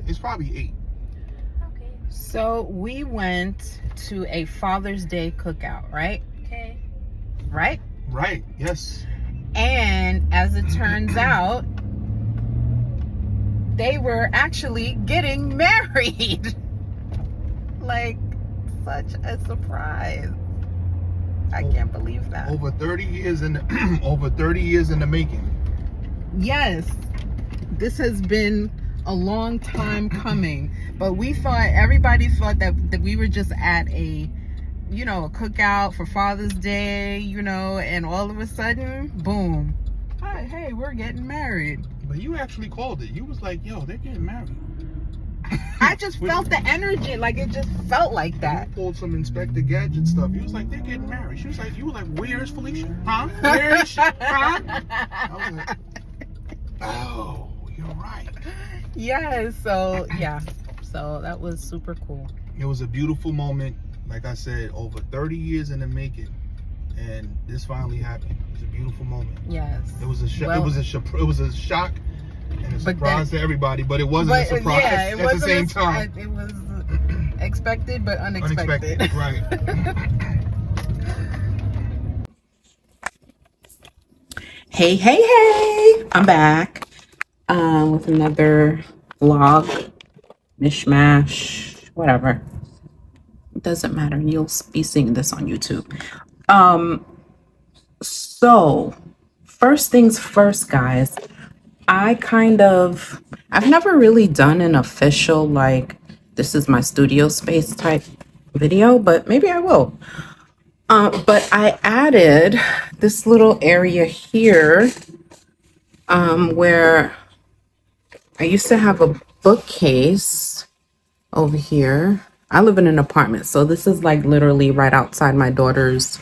It's probably 8. Okay. So we went to a Father's Day cookout, right? Okay. Right? Right. Yes. And as it turns out, they were actually getting married. Like, such a surprise. I can't believe that. Over 30 years in the, over 30 years in the making. Yes. This has been a long time coming. But everybody thought that we were just at a cookout for Father's Day, and all of a sudden, boom. Hey, we're getting married. But you actually called it. You was like, yo, they're getting married. I just felt the energy, like it just felt like that. You pulled some Inspector Gadget stuff. You was like, they're getting married. She was like, you were like, where is Felicia? Huh? Where is she? Huh? I was like, oh, you're right. Yeah, so that was super cool. It was a beautiful moment. Like I said, over 30 years in the making, and this finally happened. It was a beautiful moment. Yes. It was a shock and a surprise to everybody, but it wasn't a surprise at the same time. It was expected but unexpected. Right. Hey, I'm back with another vlog, mishmash, whatever. It doesn't matter. You'll be seeing this on YouTube. So first things first, guys. I've never really done an official, like, this is my studio space type video, but maybe I will. But I added this little area here, where I used to have a bookcase over here. I live in an apartment, so this is like literally right outside my daughter's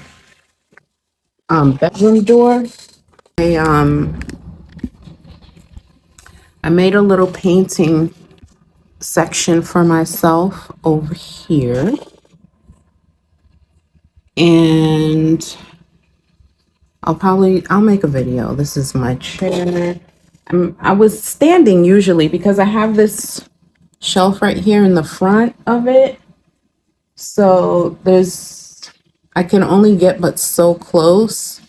bedroom door. I made a little painting section for myself over here. And I'll make a video. This is my chair. I was standing usually because I have this shelf right here in the front of it. So I can only get but so close.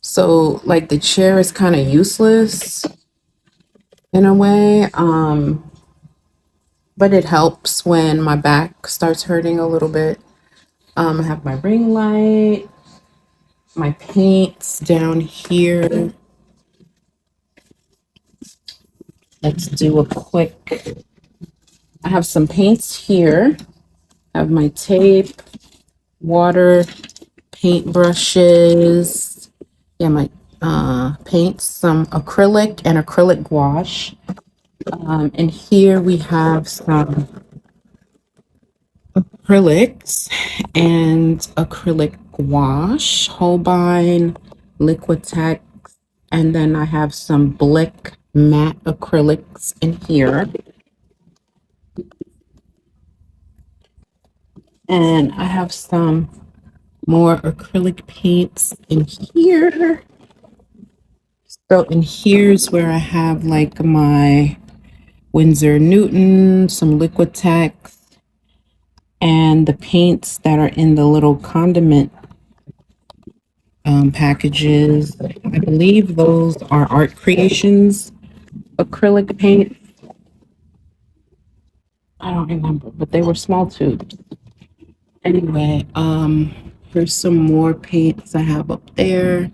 So like the chair is kind of useless in a way, but it helps when my back starts hurting a little bit. I have my ring light, my paints down here. Let's do a quick, I have some paints here. I have my tape, water, paint brushes, my paints, some acrylic and acrylic gouache. And here we have some acrylics and acrylic gouache, Holbein, Liquitex, and then I have some Blick matte acrylics in here. And I have some more acrylic paints in here. So in here's where I have like my Winsor Newton, some Liquitex, and the paints that are in the little condiment packages. I believe those are Art Creations acrylic paint. I don't remember, but they were small tubes. Anyway, here's some more paints I have up there.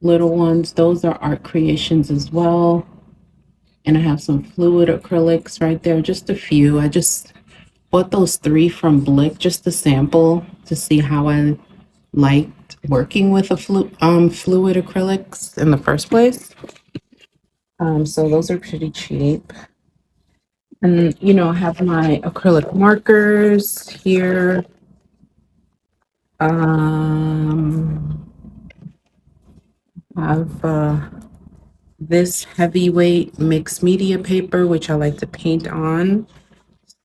Little ones, those are Art Creations as well. And I have some fluid acrylics right there, just a few. I just bought those 3 from Blick just to sample to see how I liked working with a fluid acrylics in the first place. So those are pretty cheap. And I have my acrylic markers here. I have this heavyweight mixed media paper, which I like to paint on.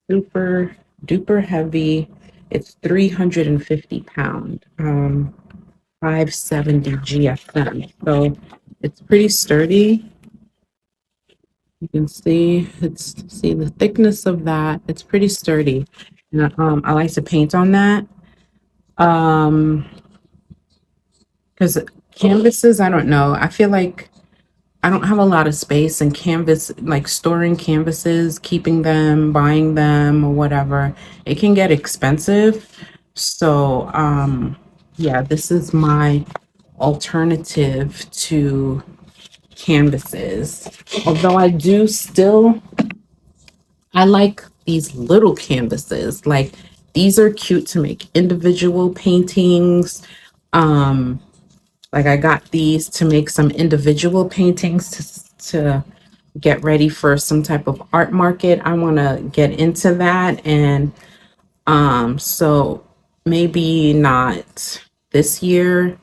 Super duper heavy. It's 350 pound, 570 GSM. So it's pretty sturdy. You can see see the thickness of that. It's pretty sturdy. And I like to paint on that. Because canvases, I don't know. I feel like I don't have a lot of space and canvas, like storing canvases, keeping them, buying them, or whatever. It can get expensive. So, yeah, this is my alternative to canvases. Although I do still, I like these little canvases. Like these are cute to make individual paintings. Um, like I got these to make some individual paintings to get ready for some type of art market. I want to get into that. And so maybe not this year,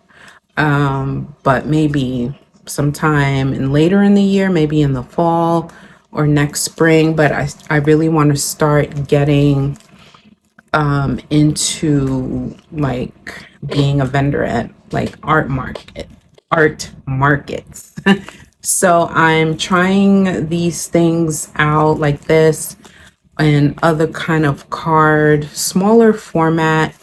but maybe sometime in later in the year, maybe in the fall or next spring. But I really want to start getting into like being a vendor at like art markets. So I'm trying these things out like this and other kind of card, smaller format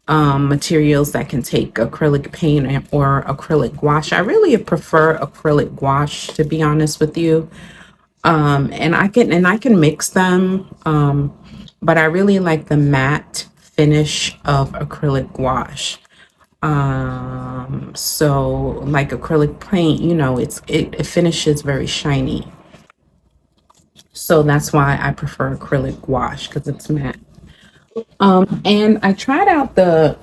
materials that can take acrylic paint or acrylic gouache. I really prefer acrylic gouache, to be honest with you. And I can mix them. But I really like the matte finish of acrylic gouache. So like acrylic paint, you know, it finishes very shiny. So that's why I prefer acrylic gouache because it's matte. And I tried out the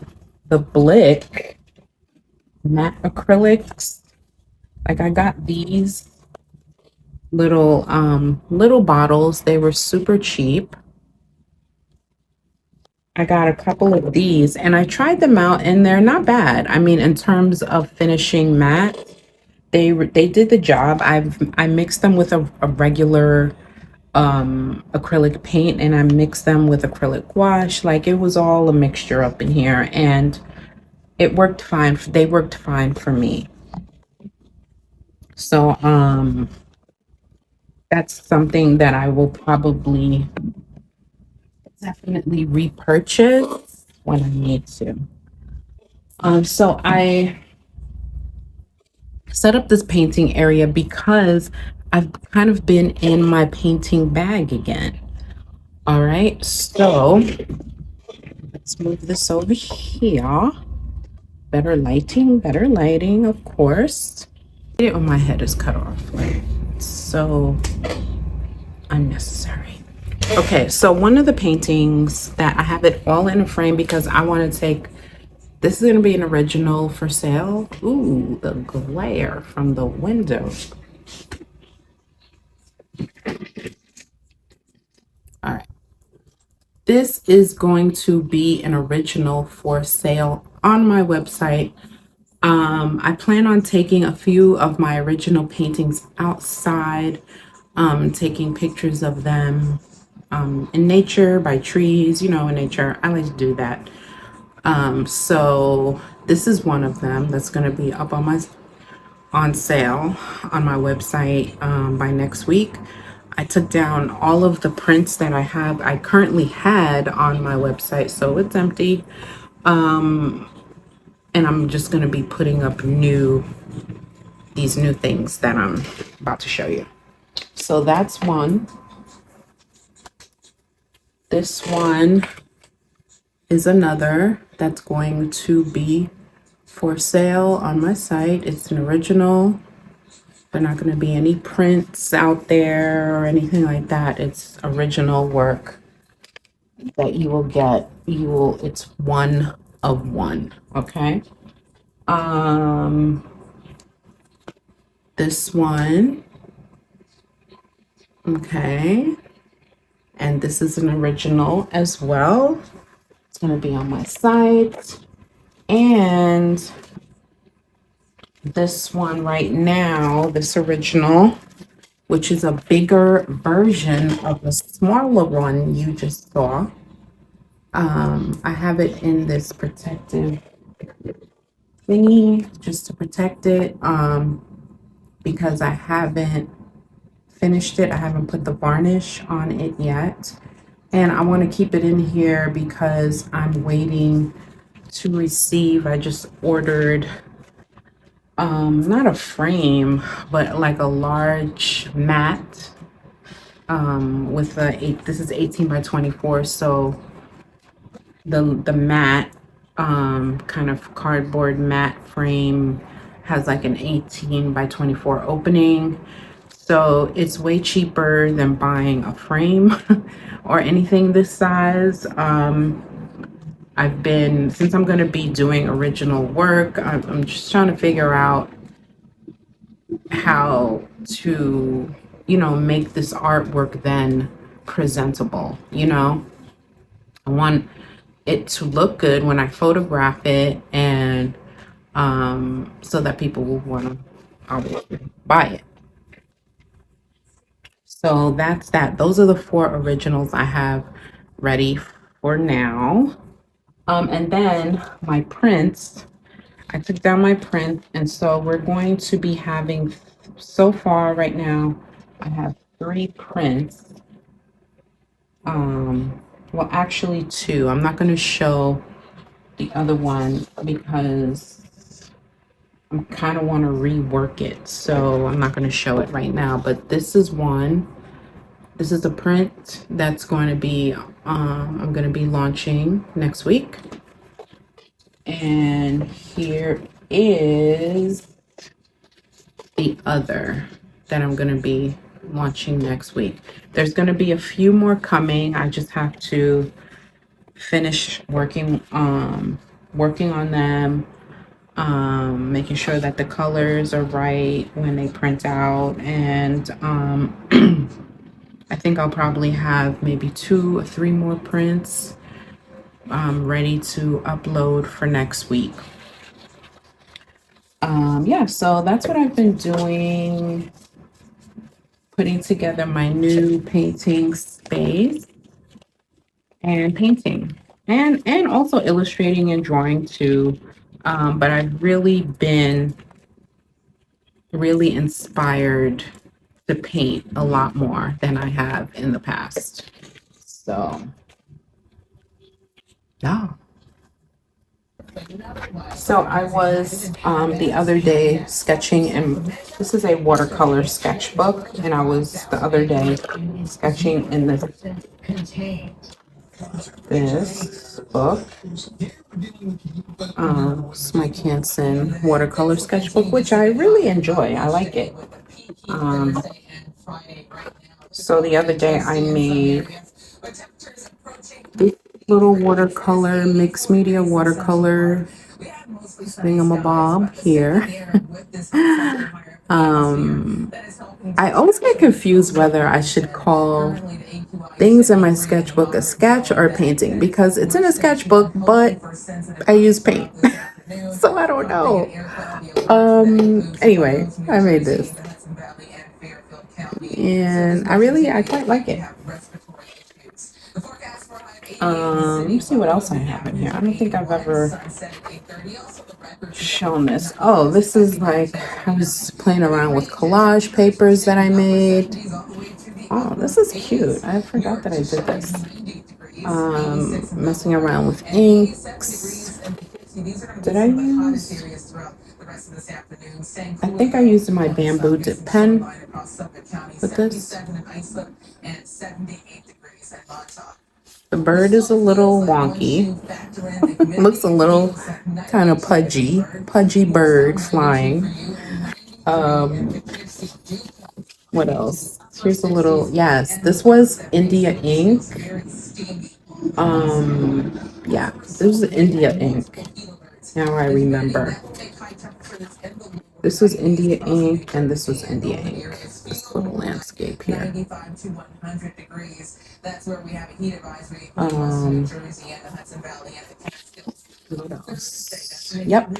Blick matte acrylics. Like I got these little bottles. They were super cheap. I got a couple of these and I tried them out and they're not bad. I mean, in terms of finishing matte, they did the job. I mixed them with a regular acrylic paint and I mixed them with acrylic gouache. Like it was all a mixture up in here and it worked fine. They worked fine for me. So that's something that I will probably definitely repurchase when I need to. So I set up this painting area because I've kind of been in my painting bag again. All right, so let's move this over here. Better lighting, of course. Oh, my head is cut off. Like, it's so unnecessary. Okay, so one of the paintings that I have it all in a frame because I want to take, this is going to be an original for sale. Ooh, the glare from the window. All right. This is going to be an original for sale on my website. I plan on taking a few of my original paintings outside, taking pictures of them in nature, by trees, you know, in nature. I like to do that. So this is one of them that's going to be up on sale on my website by next week. I took down all of the prints that I currently had on my website, so it's empty. And I'm just going to be putting up these new things that I'm about to show you. So that's one. This one is another that's going to be for sale on my site. It's an original. There are not going to be any prints out there or anything like that. It's original work that you will get. It's one of one, okay? This one, okay, and this is an original as well. It's going to be on my site. And this one right now, this original, which is a bigger version of the smaller one you just saw. I have it in this protective thingy just to protect it because I haven't finished it. I haven't put the varnish on it yet. And I want to keep it in here because I'm waiting to receive. I just ordered not a frame, but like a large mat with this is 18 by 24, so the mat kind of cardboard mat frame has like an 18 by 24 opening, so it's way cheaper than buying a frame or anything this size. Since I'm going to be doing original work, I'm just trying to figure out how to, make this artwork then presentable. I want it to look good when I photograph it, and so that people will want to obviously buy it. So that's that. Those are the 4 originals I have ready for now. And then my prints, I took down my print, and so we're going to be having, so far right now, I have 3 prints. Well, actually 2. I'm not going to show the other one because I kind of want to rework it, so I'm not going to show it right now. But this is one. This is a print that's going to be, I'm going to be launching next week. And here is the other that I'm going to be launching next week. There's going to be a few more coming. I just have to finish working on them, making sure that the colors are right when they print out. And I think I'll probably have maybe 2 or 3 more prints ready to upload for next week. Yeah, so that's what I've been doing, putting together my new painting space and painting, and also illustrating and drawing too. But I've really been inspired to paint a lot more than I have in the past. So yeah. So I was the other day sketching, and this is a watercolor sketchbook, and I was the other day sketching in this book. It's my Canson watercolor sketchbook, which I really enjoy. I like it. So the other day I made this little watercolor, mixed media watercolor thingamabob here. I always get confused whether I should call things in my sketchbook a sketch or a painting, because it's in a sketchbook, but I use paint. So I don't know. Anyway, I made this. And I quite like it. Let me see what else I have in here. I don't think I've ever shown this. Oh, this is like, I was playing around with collage papers that I made. Oh, this is cute. I forgot that I did this. Messing around with inks. Did I use? I think I used my bamboo dip pen with this. The bird is a little wonky. Looks a little kind of pudgy bird flying. What else? Here's a little, yes, this was India ink. Yeah, this was India ink. Now I remember. This was India ink, and this was India ink. This little landscape here. What else? Yep.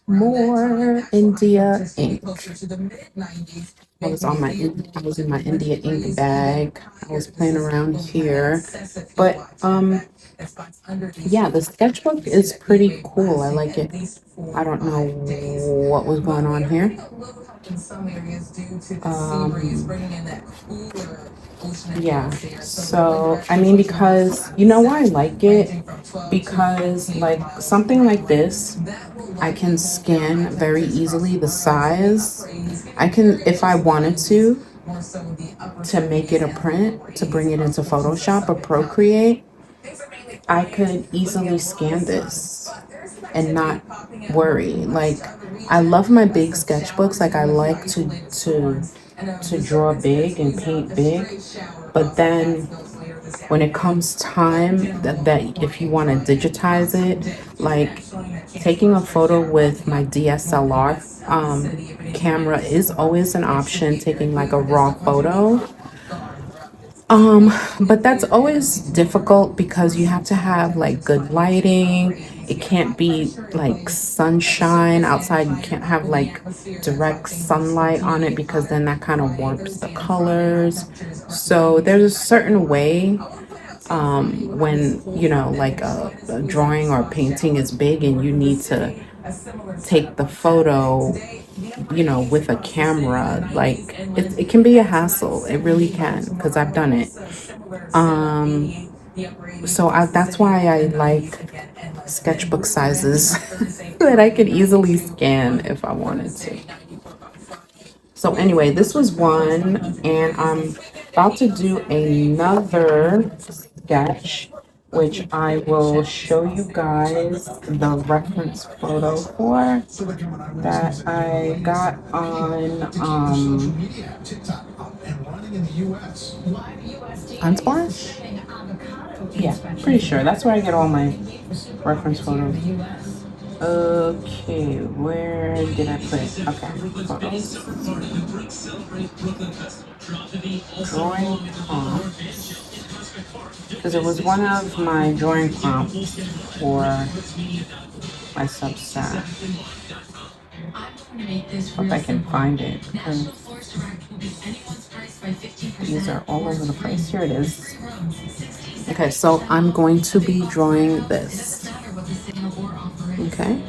More India ink. I was in my India ink bag. I was playing around here. But yeah, the sketchbook is pretty cool. I like it. I don't know what was going on here. Yeah, so I mean, because you know why I like it? Because like something like this, I can scan very easily the size. I can, if I wanted to make it a print, to bring it into Photoshop or Procreate, I could easily scan this and not worry. Like, I love my big sketchbooks. Like, I like to draw big and paint big, but then when it comes time that if you want to digitize it, like taking a photo with my DSLR camera is always an option, taking like a raw photo. But that's always difficult because you have to have like good lighting. It can't be like sunshine outside. You can't have like direct sunlight on it because then that kind of warps the colors. So there's a certain way when you know like a drawing or a painting is big and you need to take the photo, you know, with a camera, like it can be a hassle. It really can, because I've done it. So that's why I like sketchbook sizes that I could easily scan if I wanted to. So anyway, this was one, and I'm about to do another sketch, which I will show you guys the reference photo for that I got on Unsplash? Yeah, pretty sure. That's where I get all my reference photos. Okay, where did I put it? Okay, photos. Drawing prompt. Because it was one of my drawing prompts for my Substack. Hope I can find it, because these are all over the place. Here it is. Okay, so I'm going to be drawing this. Okay.